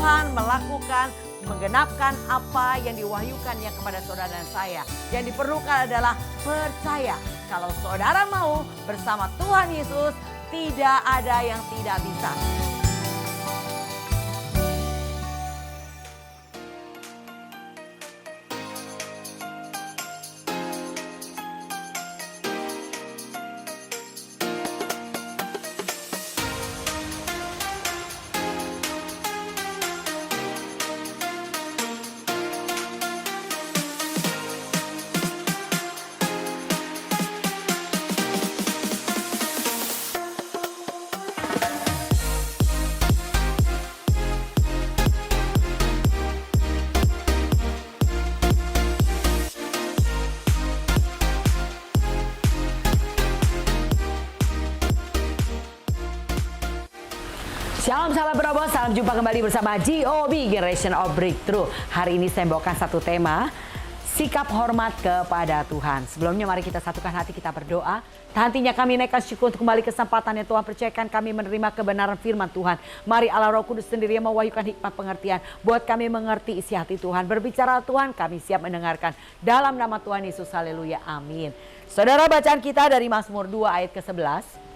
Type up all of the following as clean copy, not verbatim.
Tuhan melakukan, menggenapkan apa yang diwahyukannya kepada saudara dan saya. Yang diperlukan adalah percaya. Kalau saudara mau bersama Tuhan Yesus, tidak ada yang tidak bisa. Shalom sahabat Berobos, salam jumpa kembali bersama GOB, Generation of Breakthrough. Hari ini saya membawakan satu tema, sikap hormat kepada Tuhan. Sebelumnya mari kita satukan hati, kita berdoa. Hatinya kami naikkan syukur untuk kembali kesempatan yang Tuhan percayakan kami menerima kebenaran firman Tuhan. Mari Allah Roh Kudus sendiri yang mewahyukan hikmat pengertian. Buat kami mengerti isi hati Tuhan. Berbicara Tuhan, kami siap mendengarkan. Dalam nama Tuhan Yesus, haleluya, amin. Saudara, bacaan kita dari Mazmur 2 ayat ke-11.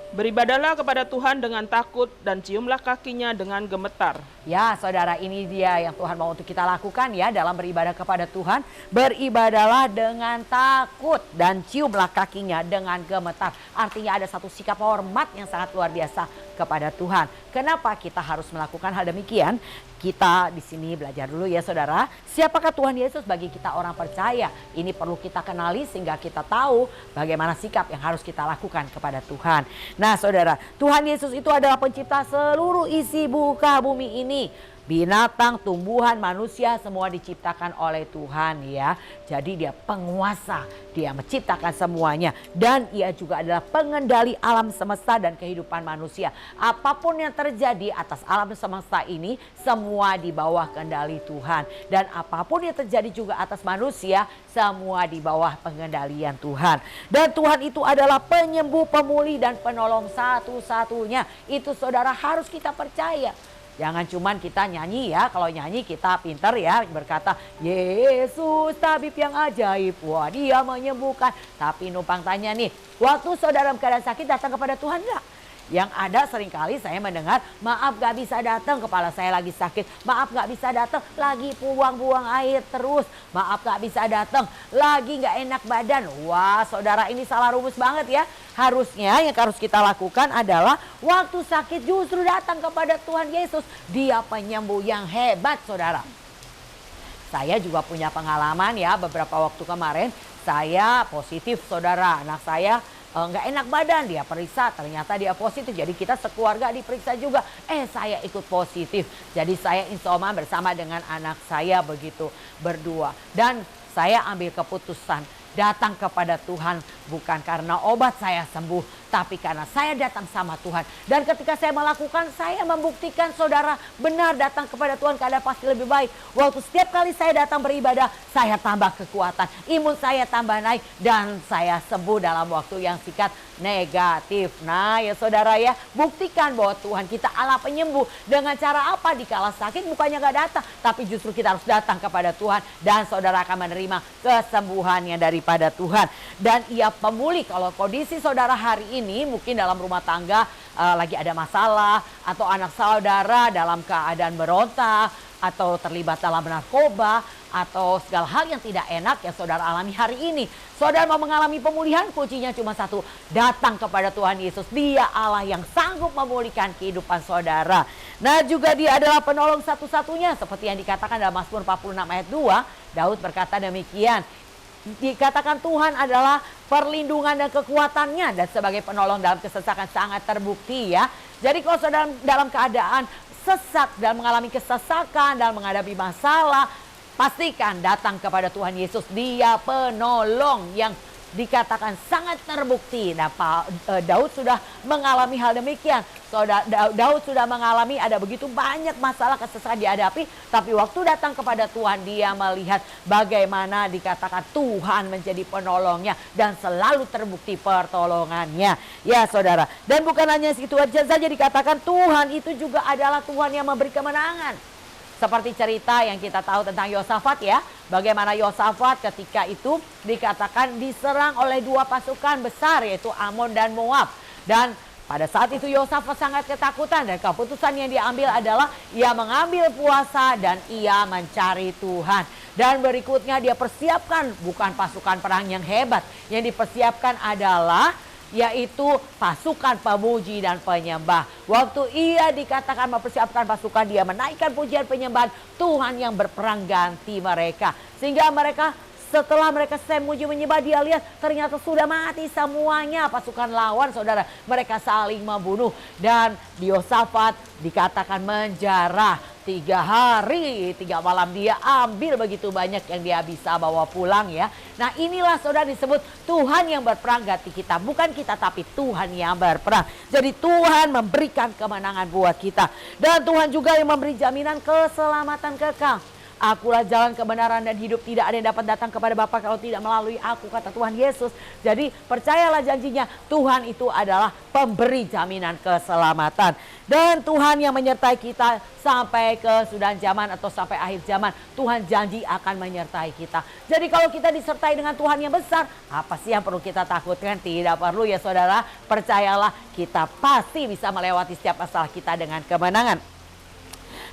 Beribadalah kepada Tuhan dengan takut dan ciumlah kakinya dengan gemetar. Ya saudara, ini dia yang Tuhan mau untuk kita lakukan ya dalam beribadah kepada Tuhan. Beribadalah dengan takut dan ciumlah kakinya dengan gemetar. Artinya ada satu sikap hormat yang sangat luar biasa kepada Tuhan. Kenapa kita harus melakukan hal demikian? Kita di sini belajar dulu ya saudara. Siapakah Tuhan Yesus bagi kita orang percaya? Ini perlu kita kenali sehingga kita tahu bagaimana sikap yang harus kita lakukan kepada Tuhan. Nah saudara, Tuhan Yesus itu adalah pencipta seluruh isi muka bumi ini. Binatang, tumbuhan, manusia semua diciptakan oleh Tuhan ya. Jadi dia penguasa, dia menciptakan semuanya. Dan ia juga adalah pengendali alam semesta dan kehidupan manusia. Apapun yang terjadi atas alam semesta ini semua di bawah kendali Tuhan. Dan apapun yang terjadi juga atas manusia semua di bawah pengendalian Tuhan. Dan Tuhan itu adalah penyembuh, pemulih dan penolong satu-satunya. Itu saudara harus kita percaya. Jangan cuman kita nyanyi ya, kalau nyanyi kita pinter ya berkata Yesus tabib yang ajaib, wah dia menyembuhkan. Tapi numpang tanya nih, waktu saudara keadaan sakit datang kepada Tuhan enggak? Yang ada seringkali saya mendengar, maaf gak bisa datang, kepala saya lagi sakit. Maaf gak bisa datang, lagi buang-buang air terus. Maaf gak bisa datang, lagi gak enak badan. Wah saudara, ini salah rumus banget ya. Harusnya yang harus kita lakukan adalah waktu sakit justru datang kepada Tuhan Yesus. Dia penyembuh yang hebat saudara. Saya juga punya pengalaman ya, beberapa waktu kemarin saya positif saudara. Anak saya nggak enak badan, dia periksa ternyata dia positif. Jadi kita sekeluarga diperiksa juga, saya ikut positif. Jadi saya isoman bersama dengan anak saya begitu berdua. Dan saya ambil keputusan datang kepada Tuhan bukan karena obat saya sembuh, tapi karena saya datang sama Tuhan. Dan ketika saya melakukan, saya membuktikan saudara benar datang kepada Tuhan keadaan pasti lebih baik. Waktu setiap kali saya datang beribadah, saya tambah kekuatan, imun saya tambah naik, dan saya sembuh dalam waktu yang singkat negatif. Nah ya saudara ya, buktikan bahwa Tuhan kita Allah penyembuh. Dengan cara apa? Dikala sakit bukannya gak datang, tapi justru kita harus datang kepada Tuhan. Dan saudara akan menerima kesembuhannya daripada Tuhan. Dan ia pemulih. Kalau kondisi saudara hari ini mungkin dalam rumah tangga lagi ada masalah, atau anak saudara dalam keadaan berontak, atau terlibat dalam narkoba, atau segala hal yang tidak enak yang saudara alami hari ini. Saudara mau mengalami pemulihan, kuncinya cuma satu, datang kepada Tuhan Yesus. Dia Allah yang sanggup memulihkan kehidupan saudara. Nah juga dia adalah penolong satu-satunya, seperti yang dikatakan dalam Mazmur 46 ayat 2. Daud berkata demikian, dikatakan Tuhan adalah perlindungan dan kekuatannya, dan sebagai penolong dalam kesesakan sangat terbukti ya. Jadi kalau saudara dalam keadaan sesak dan mengalami kesesakan dan menghadapi masalah, pastikan datang kepada Tuhan Yesus. Dia penolong yang dikatakan sangat terbukti. Nah, Daud sudah mengalami hal demikian. Daud sudah mengalami ada begitu banyak masalah kesesakan dihadapi, tapi waktu datang kepada Tuhan dia melihat bagaimana dikatakan Tuhan menjadi penolongnya dan selalu terbukti pertolongannya. Ya saudara, dan bukan hanya itu saja dikatakan Tuhan itu juga adalah Tuhan yang memberi kemenangan. Seperti cerita yang kita tahu tentang Yosafat ya. Bagaimana Yosafat ketika itu dikatakan diserang oleh dua pasukan besar yaitu Amon dan Moab. Dan pada saat itu Yosafat sangat ketakutan dan keputusan yang diambil adalah ia mengambil puasa dan ia mencari Tuhan. Dan berikutnya dia persiapkan bukan pasukan perang yang hebat. Yang dipersiapkan adalah yaitu pasukan pemuji dan penyembah. Waktu ia dikatakan mempersiapkan pasukan, dia menaikkan pujian penyembahan Tuhan yang berperang ganti mereka. Sehingga mereka setelah mereka selesai memuji menyembah, dia lihat ternyata sudah mati semuanya pasukan lawan, saudara. Mereka saling membunuh dan Yosafat dikatakan menjara 3 hari 3 malam. Dia ambil begitu banyak yang dia bisa bawa pulang ya. Nah inilah saudara disebut Tuhan yang berperang ganti kita. Bukan kita tapi Tuhan yang berperang. Jadi Tuhan memberikan kemenangan buat kita. Dan Tuhan juga yang memberi jaminan keselamatan kekal. Akulah jalan kebenaran dan hidup, tidak ada yang dapat datang kepada Bapa kalau tidak melalui aku, kata Tuhan Yesus. Jadi percayalah janjinya, Tuhan itu adalah pemberi jaminan keselamatan. Dan Tuhan yang menyertai kita sampai kesudahan zaman atau sampai akhir zaman. Tuhan janji akan menyertai kita. Jadi kalau kita disertai dengan Tuhan yang besar, apa sih yang perlu kita takutkan? Tidak perlu ya saudara, percayalah kita pasti bisa melewati setiap masalah kita dengan kemenangan.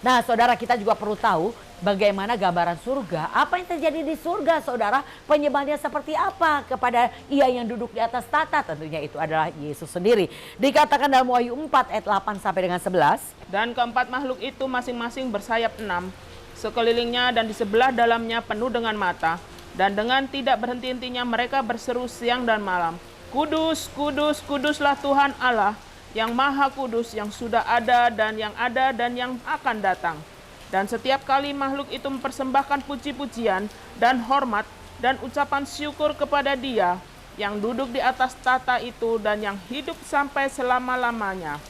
Nah saudara, kita juga perlu tahu bagaimana gambaran surga. Apa yang terjadi di surga saudara? Penyembahnya seperti apa kepada ia yang duduk di atas tahta? Tentunya itu adalah Yesus sendiri. Dikatakan dalam Wahyu 4 ayat 8 sampai dengan 11. Dan keempat makhluk itu masing-masing bersayap 6. Sekelilingnya dan di sebelah dalamnya penuh dengan mata. Dan dengan tidak berhenti-hentinya mereka berseru siang dan malam. Kudus, kudus, kuduslah Tuhan Allah yang maha kudus, yang sudah ada dan yang akan datang. Dan setiap kali makhluk itu mempersembahkan puji-pujian dan hormat dan ucapan syukur kepada Dia yang duduk di atas tahta itu dan yang hidup sampai selama-lamanya.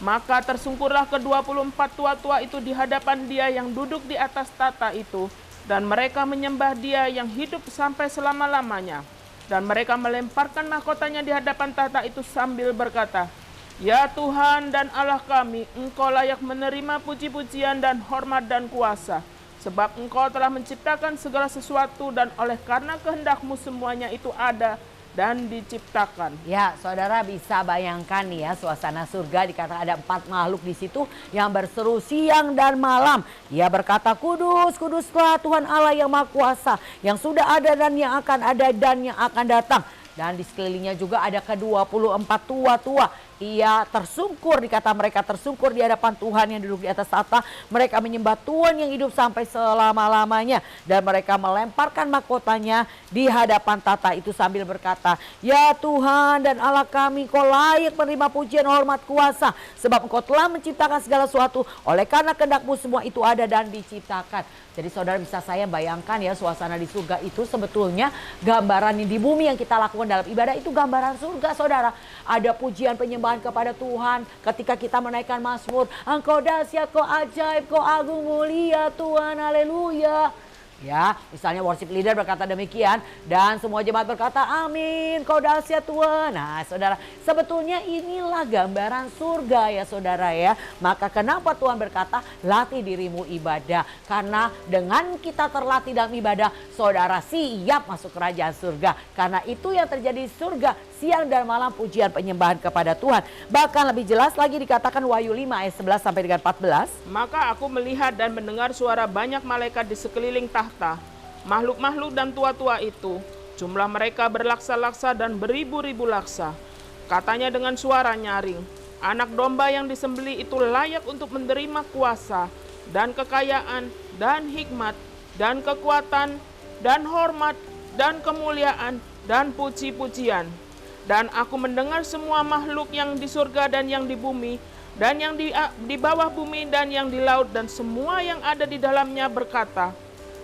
Maka tersungkurlah ke-24 tua-tua itu di hadapan Dia yang duduk di atas tahta itu, dan mereka menyembah Dia yang hidup sampai selama-lamanya. Dan mereka melemparkan mahkotanya di hadapan tahta itu sambil berkata, Ya Tuhan dan Allah kami, Engkau layak menerima puji-pujian dan hormat dan kuasa. Sebab Engkau telah menciptakan segala sesuatu dan oleh karena kehendak-Mu semuanya itu ada dan diciptakan. Ya saudara bisa bayangkan nih ya, suasana surga dikatakan ada 4 makhluk di situ yang berseru siang dan malam. Ia berkata, kudus, kuduslah Tuhan Allah yang Maha Kuasa, yang sudah ada dan yang akan ada dan yang akan datang. Dan di sekelilingnya juga ada ke-24 tua-tua. Ia tersungkur, dikata mereka tersungkur di hadapan Tuhan yang duduk di atas tahta. Mereka menyembah Tuhan yang hidup sampai selama-lamanya. Dan mereka melemparkan mahkotanya di hadapan tahta itu sambil berkata, Ya Tuhan dan Allah kami, Kau layak menerima pujian, hormat, kuasa. Sebab Engkau telah menciptakan segala sesuatu. Oleh karena kehendak-Mu semua itu ada dan diciptakan. Jadi saudara bisa saya bayangkan ya, suasana di surga itu sebetulnya gambaran di bumi yang kita lakukan dalam ibadah itu gambaran surga saudara. Ada pujian penyembahan kepada Tuhan ketika kita menaikkan mazmur. Engkau dahsyat, Kau ajaib, Kau agung mulia Tuhan, haleluya. Ya, misalnya worship leader berkata demikian dan semua jemaat berkata amin, Kau dahsyat Tuhan. Nah saudara, sebetulnya inilah gambaran surga ya saudara ya. Maka kenapa Tuhan berkata latih dirimu ibadah? Karena dengan kita terlatih dalam ibadah, saudara siap masuk kerajaan surga. Karena itu yang terjadi di surga, siang dan malam pujian penyembahan kepada Tuhan. Bahkan lebih jelas lagi dikatakan Wahyu 5 ayat 11 sampai dengan 14. Maka aku melihat dan mendengar suara banyak malaikat di sekeliling tahta, makhluk-makhluk dan tua-tua itu. Jumlah mereka berlaksa-laksa dan beribu-ribu laksa. Katanya dengan suara nyaring, Anak domba yang disembelih itu layak untuk menerima kuasa dan kekayaan dan hikmat dan kekuatan dan hormat dan kemuliaan dan puji-pujian. Dan aku mendengar semua makhluk yang di surga dan yang di bumi dan yang di bawah bumi dan yang di laut dan semua yang ada di dalamnya berkata,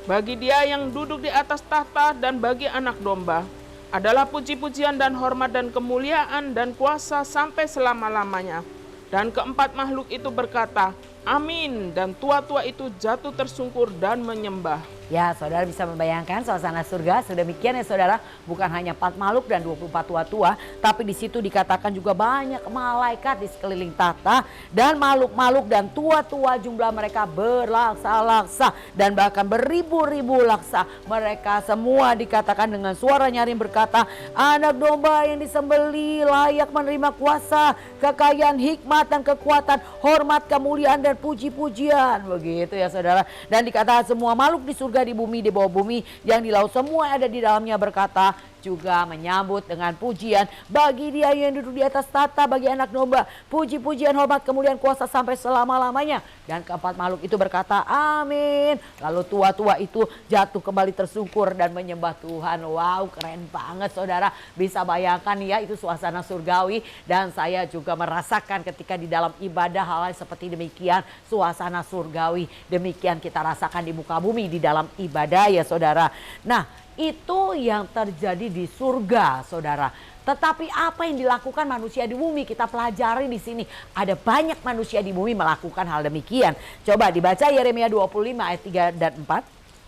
bagi Dia yang duduk di atas tahta dan bagi Anak domba adalah puji-pujian dan hormat dan kemuliaan dan kuasa sampai selama-lamanya. Dan keempat makhluk itu berkata, Amin. Dan tua-tua itu jatuh tersungkur dan menyembah. Ya, saudara bisa membayangkan suasana surga. Sedemikian ya saudara, bukan hanya 4 makhluk dan 24 tua-tua, tapi di situ dikatakan juga banyak malaikat di sekeliling tahta dan makhluk-makhluk dan tua-tua, jumlah mereka berlaksa-laksa dan bahkan beribu-ribu laksa. Mereka semua dikatakan dengan suara nyaring berkata, anak domba yang disembelih layak menerima kuasa, kekayaan, hikmat dan kekuatan, hormat, kemuliaan dan puji-pujian. Begitu ya saudara. Dan dikatakan semua makhluk di surga, di bumi, di bawah bumi, yang di laut, semua yang ada di dalamnya berkata, juga menyambut dengan pujian bagi Dia yang duduk di atas tahta, bagi anak domba, puji-pujian, hormat, kemuliaan, kuasa sampai selama-lamanya. Dan keempat makhluk itu berkata, amin. Lalu tua-tua itu jatuh kembali tersungkur dan menyembah Tuhan. Wow, keren banget saudara. Bisa bayangkan ya, itu suasana surgawi. Dan saya juga merasakan ketika di dalam ibadah hal seperti demikian, suasana surgawi. Demikian kita rasakan di muka bumi di dalam ibadah ya saudara. Nah, itu yang terjadi di surga, saudara. Tetapi apa yang dilakukan manusia di bumi, kita pelajari di sini. Ada banyak manusia di bumi melakukan hal demikian. Coba dibaca Yeremia 25 ayat 3 dan 4.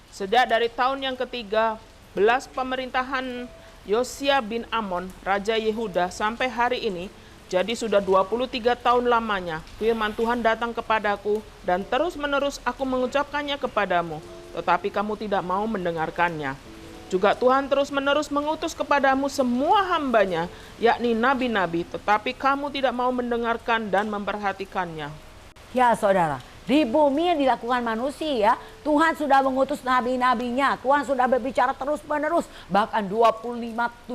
Sejak dari tahun yang ke-13 pemerintahan Yosia bin Amon, Raja Yehuda, sampai hari ini, jadi sudah 23 tahun lamanya, firman Tuhan datang kepadaku dan terus-menerus aku mengucapkannya kepadamu, tetapi kamu tidak mau mendengarkannya. Juga Tuhan terus-menerus mengutus kepadamu semua hambanya, yakni nabi-nabi, tetapi kamu tidak mau mendengarkan dan memperhatikannya. Ya saudara, di bumi yang dilakukan manusia, Tuhan sudah mengutus nabi-nabinya. Tuhan sudah berbicara terus-menerus. Bahkan 23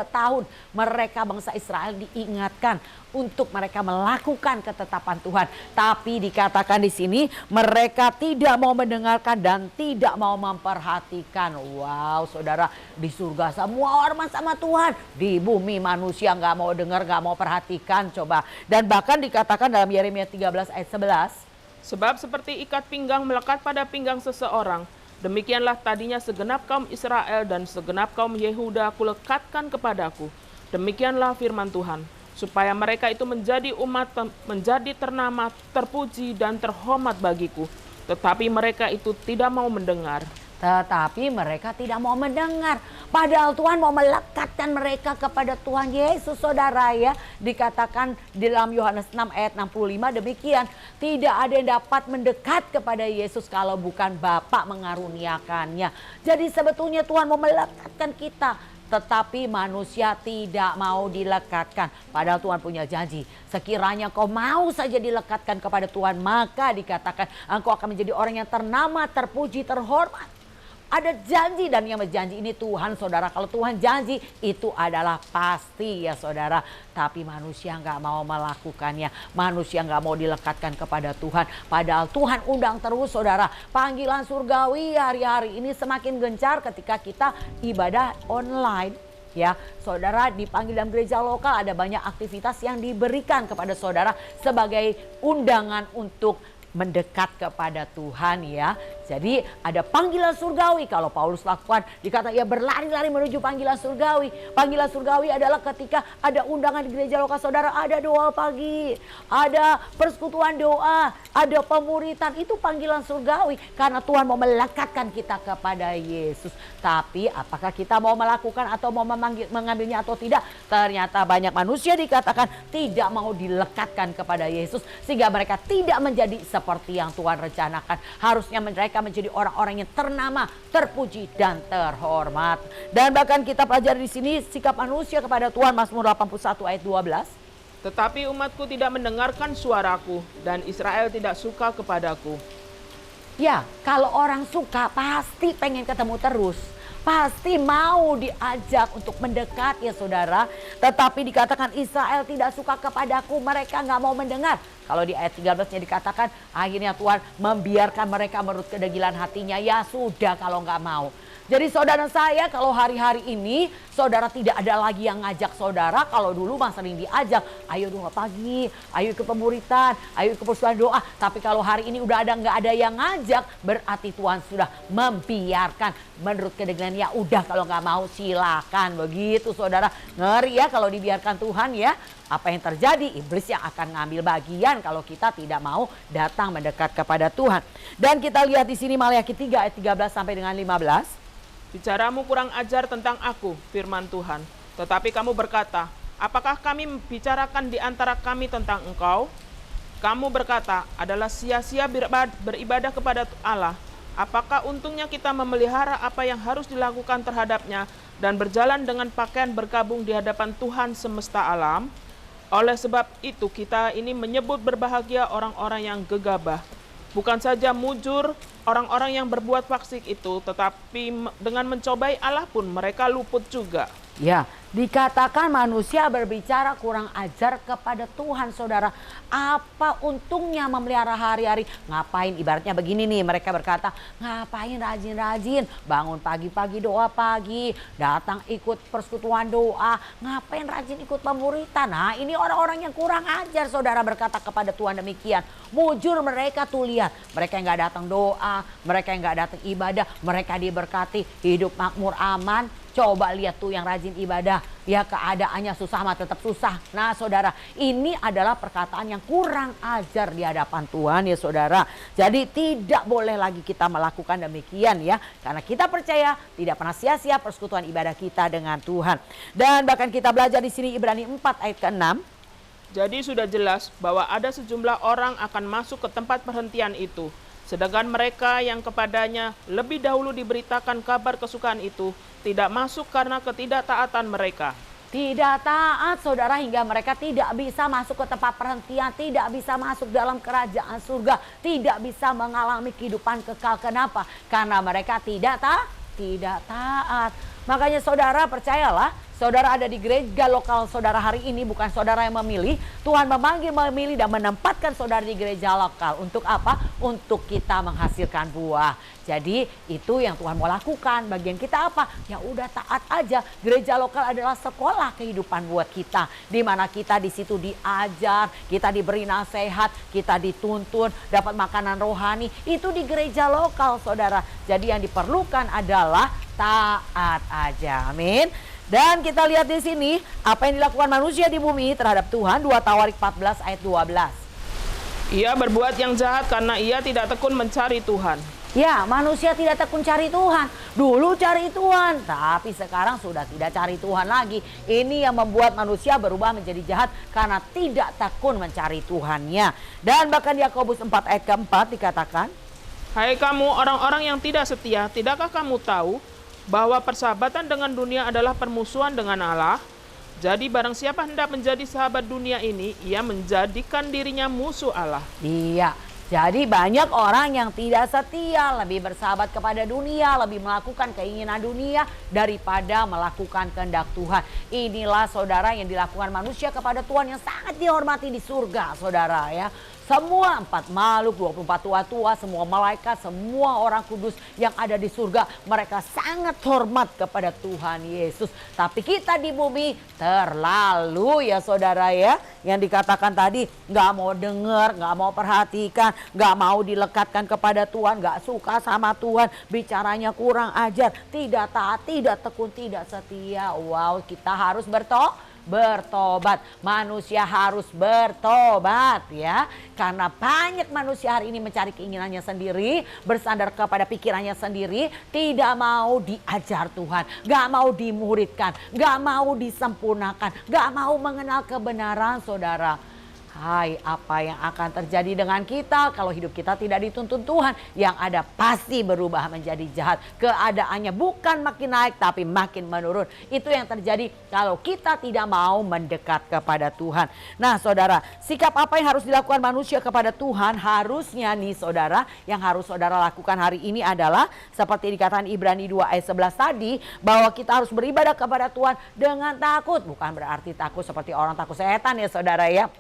tahun mereka bangsa Israel diingatkan untuk mereka melakukan ketetapan Tuhan. Tapi dikatakan di sini mereka tidak mau mendengarkan dan tidak mau memperhatikan. Wow saudara, di surga semua hormat sama Tuhan. Di bumi manusia nggak mau dengar, nggak mau perhatikan coba. Dan bahkan dikatakan dalam Yeremia 13 ayat 11. Sebab seperti ikat pinggang melekat pada pinggang seseorang, demikianlah tadinya segenap kaum Israel dan segenap kaum Yehuda kulekatkan kepadaku. Demikianlah firman Tuhan, supaya mereka itu menjadi umat, menjadi ternama, terpuji dan terhormat bagiku. Tetapi mereka itu tidak mau mendengar. Tetapi mereka tidak mau mendengar. Padahal Tuhan mau melekatkan mereka kepada Tuhan Yesus saudara ya. Dikatakan di dalam Yohanes 6 ayat 65 demikian. Tidak ada yang dapat mendekat kepada Yesus kalau bukan Bapa mengaruniakannya. Jadi sebetulnya Tuhan mau melekatkan kita. Tetapi manusia tidak mau dilekatkan. Padahal Tuhan punya janji. Sekiranya kau mau saja dilekatkan kepada Tuhan, maka dikatakan engkau akan menjadi orang yang ternama, terpuji, terhormat. Ada janji dan yang berjanji ini Tuhan saudara. Kalau Tuhan janji itu adalah pasti ya saudara. Tapi manusia nggak mau melakukannya. Manusia nggak mau dilekatkan kepada Tuhan. Padahal Tuhan undang terus saudara. Panggilan surgawi hari-hari ini semakin gencar ketika kita ibadah online. Ya, saudara dipanggil dalam gereja lokal ada banyak aktivitas yang diberikan kepada saudara sebagai undangan untuk mendekat kepada Tuhan ya. Jadi ada panggilan surgawi. Kalau Paulus lakukan dikata ia berlari-lari menuju panggilan surgawi. Panggilan surgawi adalah ketika ada undangan di gereja lokal saudara, ada doa pagi, ada persekutuan doa, ada pemuritan. Itu panggilan surgawi karena Tuhan mau melekatkan kita kepada Yesus. Tapi apakah kita mau melakukan atau mau mengambilnya atau tidak? Ternyata banyak manusia dikatakan tidak mau dilekatkan kepada Yesus sehingga mereka tidak menjadi seperti yang Tuhan rencanakan. Harusnya mereka menjadi orang-orang yang ternama, terpuji dan terhormat. Dan bahkan kita pelajari di sini sikap manusia kepada Tuhan, Mazmur 81 ayat 12. Tetapi umatku tidak mendengarkan suaraku dan Israel tidak suka kepadaku. Ya, kalau orang suka pasti pengen ketemu terus. Pasti mau diajak untuk mendekat ya saudara. Tetapi dikatakan Israel tidak suka kepadaku, mereka nggak mau mendengar. Kalau di ayat 13-nya dikatakan akhirnya Tuhan membiarkan mereka menurut kedegilan hatinya. Ya sudah kalau nggak mau. Jadi saudara saya kalau hari-hari ini saudara tidak ada lagi yang ngajak saudara. Kalau dulu mah sering diajak, ayo doa pagi, ayo ikut pemuritan, ayo ikut persekutuan doa. Tapi kalau hari ini udah nggak ada yang ngajak, berarti Tuhan sudah membiarkan menurut kedegilan. Ya udah kalau nggak mau silakan begitu saudara. Ngeri ya kalau dibiarkan Tuhan ya. Apa yang terjadi? Iblis yang akan ngambil bagian kerugian kalau kita tidak mau datang mendekat kepada Tuhan. Dan kita lihat di sini Maleakhi 3 ayat 13 sampai dengan 15. Bicaramu kurang ajar tentang aku, firman Tuhan. Tetapi kamu berkata, apakah kami membicarakan di antara kami tentang engkau? Kamu berkata, adalah sia-sia beribadah kepada Allah. Apakah untungnya kita memelihara apa yang harus dilakukan terhadapnya dan berjalan dengan pakaian berkabung di hadapan Tuhan semesta alam? Oleh sebab itu kita ini menyebut berbahagia orang-orang yang gegabah. Bukan saja mujur orang-orang yang berbuat fasik itu, tetapi dengan mencobai Allah pun mereka luput juga. Ya, dikatakan manusia berbicara kurang ajar kepada Tuhan, saudara. Apa untungnya memelihara hari-hari? Ngapain, ibaratnya begini nih, mereka berkata, ngapain rajin-rajin, bangun pagi-pagi doa pagi, datang ikut persekutuan doa, ngapain rajin ikut pemuritan. Nah, ini orang-orang yang kurang ajar, saudara, berkata kepada Tuhan demikian. Mujur mereka tuh, lihat, mereka yang gak datang doa, mereka yang gak datang ibadah, mereka diberkati, hidup makmur aman. Coba lihat tuh yang rajin ibadah, ya keadaannya susah mah tetap susah. Nah saudara, ini adalah perkataan yang kurang ajar di hadapan Tuhan ya saudara. Jadi tidak boleh lagi kita melakukan demikian ya. Karena kita percaya tidak pernah sia-sia persekutuan ibadah kita dengan Tuhan. Dan bahkan kita belajar di sini Ibrani 4 ayat ke-6. Jadi sudah jelas bahwa ada sejumlah orang akan masuk ke tempat perhentian itu. Sedangkan mereka yang kepadanya lebih dahulu diberitakan kabar kesukaan itu tidak masuk karena ketidaktaatan mereka. Tidak taat saudara hingga mereka tidak bisa masuk ke tempat perhentian, tidak bisa masuk dalam kerajaan surga, tidak bisa mengalami kehidupan kekal. Kenapa? Karena mereka tidak taat. Makanya saudara percayalah, saudara ada di gereja lokal saudara hari ini, bukan saudara yang memilih. Tuhan memilih dan menempatkan saudara di gereja lokal. Untuk apa? Untuk kita menghasilkan buah. Jadi itu yang Tuhan mau lakukan. Bagian kita apa? Ya udah taat aja. Gereja lokal adalah sekolah kehidupan buat kita. Di mana kita di situ diajar, kita diberi nasihat, kita dituntun, dapat makanan rohani. Itu di gereja lokal saudara. Jadi yang diperlukan adalah taat aja. Amin. Dan kita lihat di sini apa yang dilakukan manusia di bumi terhadap Tuhan. 2 Tawarik 14 ayat 12. Ia berbuat yang jahat karena ia tidak tekun mencari Tuhan. Ya, manusia tidak tekun cari Tuhan. Dulu cari Tuhan, tapi sekarang sudah tidak cari Tuhan lagi. Ini yang membuat manusia berubah menjadi jahat karena tidak tekun mencari Tuhannya. Dan bahkan Yakobus 4 ayat keempat dikatakan, Hai kamu orang-orang yang tidak setia, tidakkah kamu tahu bahwa persahabatan dengan dunia adalah permusuhan dengan Allah? Jadi barang siapa hendak menjadi sahabat dunia ini, ia menjadikan dirinya musuh Allah. Iya, jadi banyak orang yang tidak setia, lebih bersahabat kepada dunia, lebih melakukan keinginan dunia daripada melakukan kehendak Tuhan. Inilah saudara yang dilakukan manusia kepada Tuhan yang sangat dihormati di surga saudara ya. Semua 4 makhluk, 24 tua-tua, semua malaikat, semua orang kudus yang ada di surga, mereka sangat hormat kepada Tuhan Yesus. Tapi kita di bumi terlalu ya saudara ya, yang dikatakan tadi gak mau dengar, gak mau perhatikan, gak mau dilekatkan kepada Tuhan, gak suka sama Tuhan, bicaranya kurang ajar, tidak taat, tidak tekun, tidak setia. Wow, kita harus bertobat. Manusia harus bertobat ya. Karena banyak manusia hari ini mencari keinginannya sendiri, bersandar kepada pikirannya sendiri, tidak mau diajar Tuhan, gak mau dimuridkan, gak mau disempurnakan, gak mau mengenal kebenaran saudara. Hai, apa yang akan terjadi dengan kita kalau hidup kita tidak dituntun Tuhan? Yang ada pasti berubah menjadi jahat. Keadaannya bukan makin naik tapi makin menurun. Itu yang terjadi kalau kita tidak mau mendekat kepada Tuhan. Nah saudara, sikap apa yang harus dilakukan manusia kepada Tuhan? Harusnya nih saudara, yang harus saudara lakukan hari ini adalah seperti dikatakan Ibrani 2 ayat 11 tadi, bahwa kita harus beribadah kepada Tuhan dengan takut. Bukan berarti takut seperti orang takut setan ya saudara ya.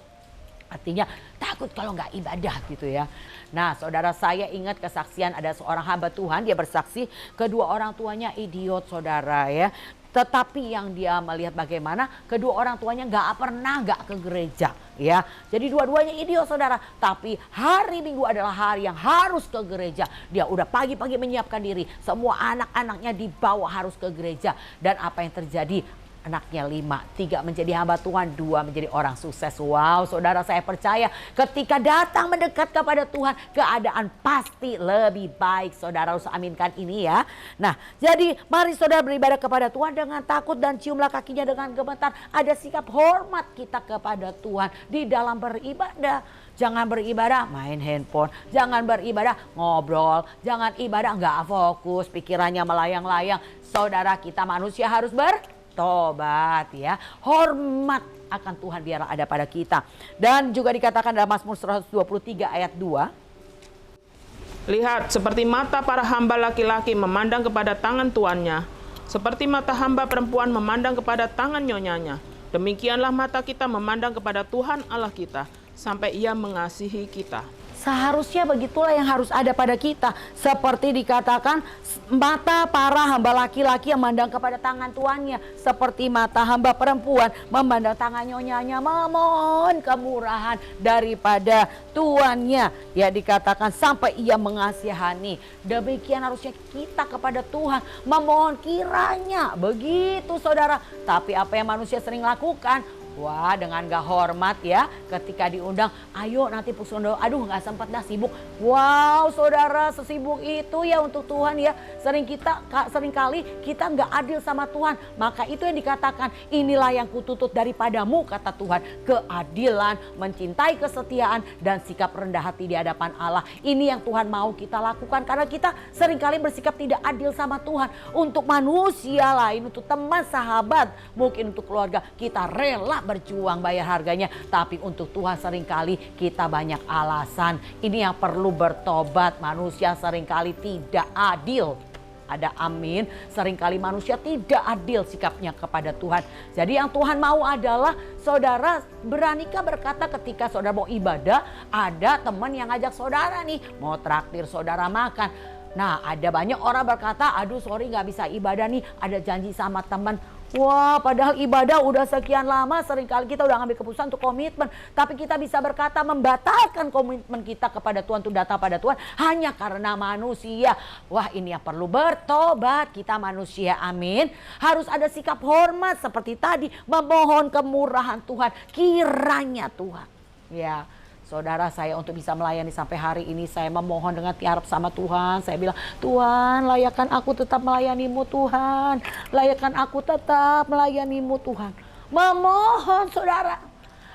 Artinya takut kalau nggak ibadah gitu ya. Nah saudara, saya ingat kesaksian ada seorang hamba Tuhan, dia bersaksi kedua orang tuanya idiot saudara ya. Tetapi yang dia melihat bagaimana kedua orang tuanya nggak ke gereja ya. Jadi dua-duanya idiot saudara. Tapi hari Minggu adalah hari yang harus ke gereja. Dia udah pagi-pagi menyiapkan diri. Semua anak-anaknya dibawa harus ke gereja. Dan apa yang terjadi? anaknya 5, 3 menjadi hamba Tuhan, 2 menjadi orang sukses. Wow, saudara, saya percaya ketika datang mendekat kepada Tuhan, keadaan pasti lebih baik. Saudara harus aminkan ini ya. Nah, jadi mari saudara beribadah kepada Tuhan dengan takut dan ciumlah kakinya dengan gemetar. Ada sikap hormat kita kepada Tuhan di dalam beribadah. Jangan beribadah main handphone, jangan beribadah ngobrol, jangan ibadah nggak fokus, pikirannya melayang-layang. Saudara, kita manusia harus bertobat ya. Hormat akan Tuhan biarlah ada pada kita. Dan juga dikatakan dalam Mazmur 123 ayat 2. Lihat, seperti mata para hamba laki-laki memandang kepada tangan tuannya, seperti mata hamba perempuan memandang kepada tangan nyonyanya. Demikianlah mata kita memandang kepada Tuhan Allah kita, sampai Ia mengasihi kita. Seharusnya begitulah yang harus ada pada kita. Seperti dikatakan mata para hamba laki-laki yang memandang kepada tangan tuannya. Seperti mata hamba perempuan memandang tangan nyonyanya, memohon kemurahan daripada tuannya. Ya, dikatakan sampai ia mengasihani. Demikian harusnya kita kepada Tuhan, memohon kiranya. Begitu saudara. Tapi apa yang manusia sering lakukan? Wah, dengan gak hormat ya, ketika diundang, ayo nanti Pusondo, aduh gak sempat dah, sibuk. Wow saudara, sesibuk itu ya untuk Tuhan ya. Seringkali kita gak adil sama Tuhan. Maka itu yang dikatakan, inilah yang kututut daripadamu kata Tuhan. Keadilan, mencintai kesetiaan, dan sikap rendah hati di hadapan Allah. Ini yang Tuhan mau kita lakukan. Karena kita seringkali bersikap tidak adil sama Tuhan. Untuk manusia lain, untuk teman, sahabat, mungkin untuk keluarga, kita rela berjuang bayar harganya, tapi untuk Tuhan seringkali kita banyak alasan. Ini yang perlu bertobat. Manusia seringkali tidak adil. Ada amin. Seringkali manusia tidak adil sikapnya kepada Tuhan. Jadi yang Tuhan mau adalah saudara beranikah berkata ketika saudara mau ibadah, ada teman yang ngajak saudara nih mau traktir saudara makan. Nah, ada banyak orang berkata, aduh sorry gak bisa ibadah nih, ada janji sama teman. Wah, padahal ibadah udah sekian lama, seringkali kita udah ngambil keputusan untuk komitmen. Tapi kita bisa berkata membatalkan komitmen kita kepada Tuhan, untuk datang pada Tuhan hanya karena manusia. Wah, ini yang perlu bertobat, kita manusia, amin. Harus ada sikap hormat seperti tadi, memohon kemurahan Tuhan, kiranya Tuhan. Ya. Saudara, saya untuk bisa melayani sampai hari ini, saya memohon dengan tiarap sama Tuhan. Saya bilang, Tuhan layakkan aku tetap melayanimu Tuhan. Layakkan aku tetap melayanimu Tuhan. Memohon saudara.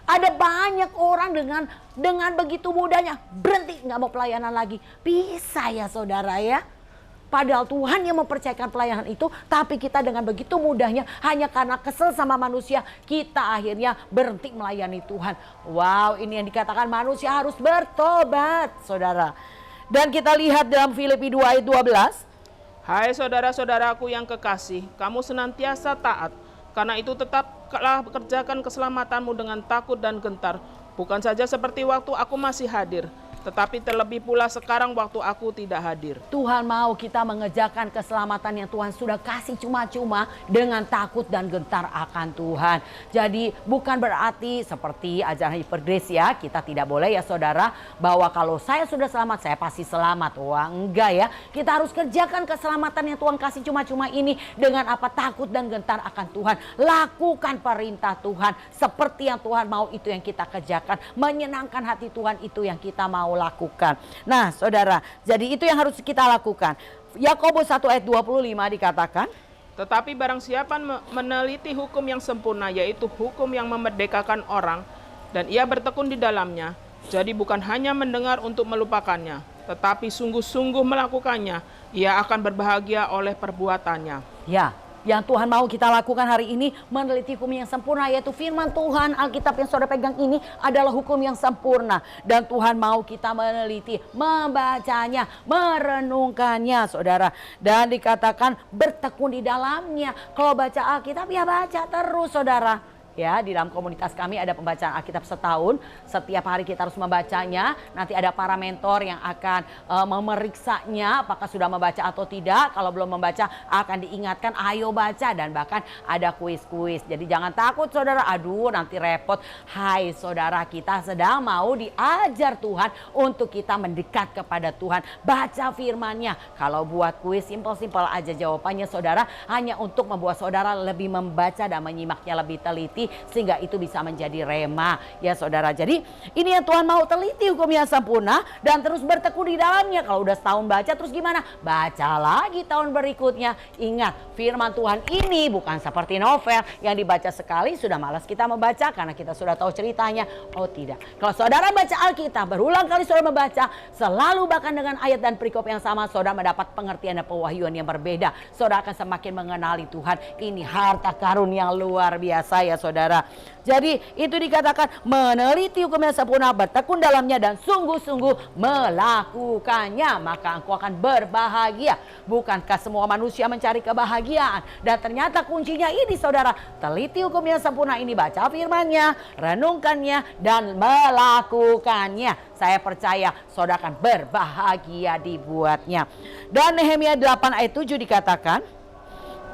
Ada banyak orang dengan begitu mudahnya berhenti nggak mau pelayanan lagi. Bisa ya saudara ya. Padahal Tuhan yang mempercayakan pelayanan itu, tapi kita dengan begitu mudahnya hanya karena kesel sama manusia, kita akhirnya berhenti melayani Tuhan. Wow, ini yang dikatakan manusia harus bertobat, saudara. Dan kita lihat dalam Filipi 2 ayat 12. Hai saudara-saudaraku yang kekasih, kamu senantiasa taat. Karena itu tetaplah kerjakan keselamatanmu dengan takut dan gentar. Bukan saja seperti waktu aku masih hadir, tetapi terlebih pula sekarang waktu aku tidak hadir. Tuhan mau kita mengerjakan keselamatan yang Tuhan sudah kasih cuma-cuma dengan takut dan gentar akan Tuhan. Jadi bukan berarti seperti ajaran Hypergrace ya, kita tidak boleh ya saudara, bahwa kalau saya sudah selamat saya pasti selamat. Wah, enggak ya. Kita harus kerjakan keselamatan yang Tuhan kasih cuma-cuma ini dengan apa? Takut dan gentar akan Tuhan. Lakukan perintah Tuhan seperti yang Tuhan mau, itu yang kita kerjakan. Menyenangkan hati Tuhan, itu yang kita mau lakukan. Nah saudara, jadi itu yang harus kita lakukan. Yakobus 1 ayat 25 dikatakan, tetapi barang siapa meneliti hukum yang sempurna, yaitu hukum yang memerdekakan orang, dan ia bertekun di dalamnya, jadi bukan hanya mendengar untuk melupakannya, tetapi sungguh-sungguh melakukannya, ia akan berbahagia oleh perbuatannya. Ya, yang Tuhan mau kita lakukan hari ini meneliti hukum yang sempurna, yaitu firman Tuhan. Alkitab yang saudara pegang ini adalah hukum yang sempurna, dan Tuhan mau kita meneliti, membacanya, merenungkannya saudara. Dan dikatakan bertekun di dalamnya. Kalau baca Alkitab ya baca terus saudara. Ya, di dalam komunitas kami ada pembacaan Alkitab setahun. Setiap hari kita harus membacanya. Nanti ada para mentor yang akan memeriksanya apakah sudah membaca atau tidak. Kalau belum membaca akan diingatkan, ayo baca, dan bahkan ada kuis-kuis. Jadi jangan takut saudara, aduh nanti repot. Hai saudara, kita sedang mau diajar Tuhan untuk kita mendekat kepada Tuhan. Baca firman-Nya. Kalau buat kuis simpel-simpel aja jawabannya saudara, hanya untuk membuat saudara lebih membaca dan menyimaknya lebih teliti, sehingga itu bisa menjadi rema ya saudara. Jadi ini yang Tuhan mau, teliti hukum yang sempurna dan terus bertekun di dalamnya. Kalau udah setahun baca terus gimana? Baca lagi tahun berikutnya. Ingat, firman Tuhan ini bukan seperti novel yang dibaca sekali sudah malas kita membaca karena kita sudah tahu ceritanya. Oh tidak, kalau saudara baca Alkitab berulang kali saudara membaca, selalu bahkan dengan ayat dan perikop yang sama, saudara mendapat pengertian dan pewahyuan yang berbeda. Saudara akan semakin mengenali Tuhan. Ini harta karun yang luar biasa ya saudara. Jadi itu dikatakan meneliti hukum yang sempurna, bertekun dalamnya dan sungguh-sungguh melakukannya, maka engkau akan berbahagia. Bukankah semua manusia mencari kebahagiaan? Dan ternyata kuncinya ini saudara, teliti hukum yang sempurna ini, baca firman-Nya, renungkannya dan melakukannya. Saya percaya saudara akan berbahagia dibuatnya. Dan Nehemia 8 ayat 7 dikatakan,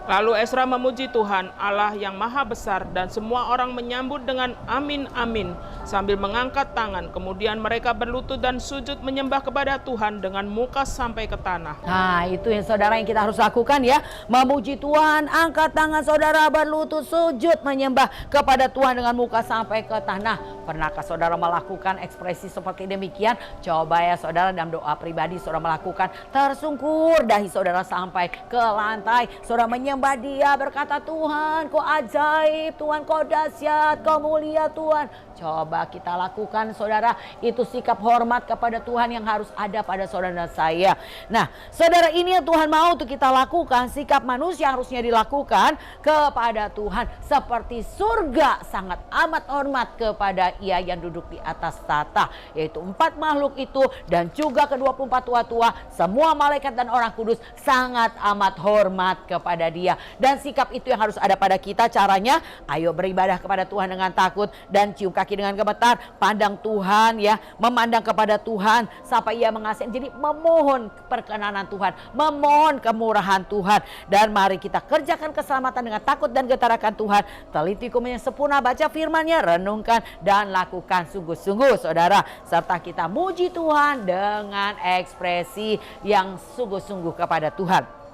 Lalu Ezra memuji Tuhan Allah yang maha besar, dan semua orang menyambut dengan amin amin sambil mengangkat tangan. Kemudian mereka berlutut dan sujud menyembah kepada Tuhan dengan muka sampai ke tanah. Nah itu yang saudara yang kita harus lakukan ya. Memuji Tuhan, angkat tangan saudara, berlutut, sujud menyembah kepada Tuhan dengan muka sampai ke tanah. Pernahkah saudara melakukan ekspresi seperti demikian? Coba ya saudara, dalam doa pribadi saudara melakukan, tersungkur dahi saudara sampai ke lantai. Saudara menyembah Dia, berkata, Tuhan kau ajaib, Tuhan kau dahsyat, kau mulia Tuhan. Coba kita lakukan saudara, itu sikap hormat kepada Tuhan yang harus ada pada saudara dan saya. Nah saudara, ini yang Tuhan mau untuk kita lakukan. Sikap manusia harusnya dilakukan kepada Tuhan seperti surga sangat amat hormat kepada Ia yang duduk di atas tahta, yaitu 4 makhluk itu dan juga ke-24 tua-tua, semua malaikat dan orang kudus sangat amat hormat kepada Dia. Dan sikap itu yang harus ada pada kita. Caranya, ayo beribadah kepada Tuhan dengan takut dan cium kaki dengan gemetar, pandang Tuhan ya, memandang kepada Tuhan sampai Ia mengasihi. Jadi memohon perkenanan Tuhan, memohon kemurahan Tuhan, dan mari kita kerjakan keselamatan dengan takut dan getar akan Tuhan. Teliti hukum-Nya sempurna, baca firman-Nya, renungkan dan lakukan sungguh-sungguh saudara, serta kita muji Tuhan dengan ekspresi yang sungguh-sungguh kepada Tuhan.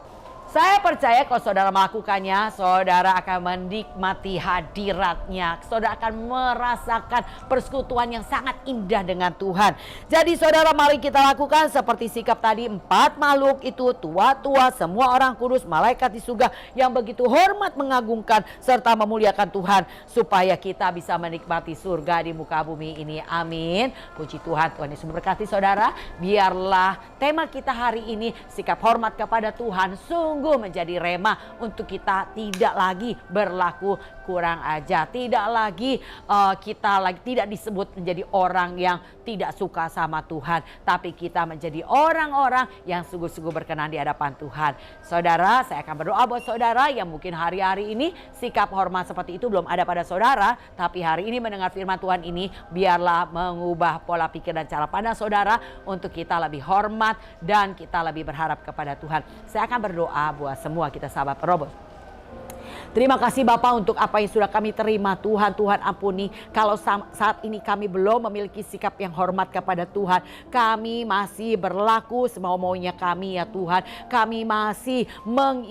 Saya percaya kalau saudara melakukannya, saudara akan menikmati hadirat-Nya. Saudara akan merasakan persekutuan yang sangat indah dengan Tuhan. Jadi saudara, mari kita lakukan seperti sikap tadi. 4 makhluk itu, tua-tua, semua orang kudus, malaikat di surga yang begitu hormat, mengagungkan, serta memuliakan Tuhan. Supaya kita bisa menikmati surga di muka bumi ini. Amin. Puji Tuhan. Tuhan Yesus memberkati saudara. Biarlah tema kita hari ini, sikap hormat kepada Tuhan, sungguh menjadi rema untuk kita tidak lagi berlaku kurang ajar, tidak lagi kita tidak disebut menjadi orang yang tidak suka sama Tuhan, tapi kita menjadi orang-orang yang sungguh-sungguh berkenan di hadapan Tuhan. Saudara, saya akan berdoa buat saudara yang mungkin hari-hari ini sikap hormat seperti itu belum ada pada saudara, tapi hari ini mendengar firman Tuhan ini, biarlah mengubah pola pikir dan cara pandang saudara untuk kita lebih hormat dan kita lebih berharap kepada Tuhan. Saya akan berdoa buat semua kita sahabat Penrobos. Terima kasih Bapa untuk apa yang sudah kami terima Tuhan. Tuhan ampuni kalau saat ini kami belum memiliki sikap yang hormat kepada Tuhan. Kami masih berlaku semau-maunya kami ya Tuhan. Kami masih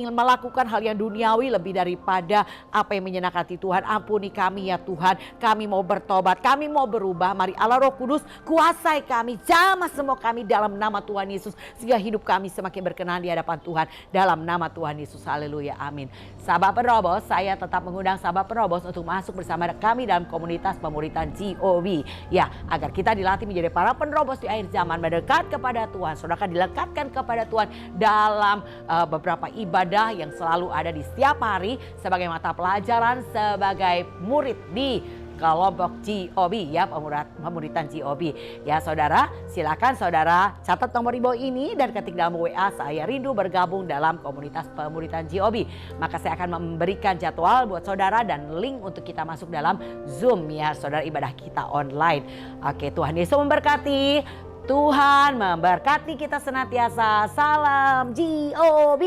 melakukan hal yang duniawi lebih daripada apa yang menyenangkan hati Tuhan. Ampuni kami ya Tuhan. Kami mau bertobat, kami mau berubah. Mari Allah Roh Kudus kuasai kami, jamah semua kami dalam nama Tuhan Yesus, sehingga hidup kami semakin berkenan di hadapan Tuhan. Dalam nama Tuhan Yesus, haleluya, amin. Sahabat Penrobos, saya tetap mengundang sahabat Penrobos untuk masuk bersama kami dalam komunitas pemuritan GOV. Ya, agar kita dilatih menjadi para penerobos di akhir zaman, mendekat kepada Tuhan. Saudara akan dilekatkan kepada Tuhan dalam beberapa ibadah yang selalu ada di setiap hari sebagai mata pelajaran, sebagai murid di kelompok GOB ya, pemuritan GOB. Ya saudara, silakan saudara catat nomor di bawah ini dan ketik dalam WA, saya rindu bergabung dalam komunitas pemuritan GOB. Maka saya akan memberikan jadwal buat saudara dan link untuk kita masuk dalam Zoom ya saudara, ibadah kita online. Oke, Tuhan Yesus memberkati. Tuhan memberkati kita senantiasa. Salam GOB.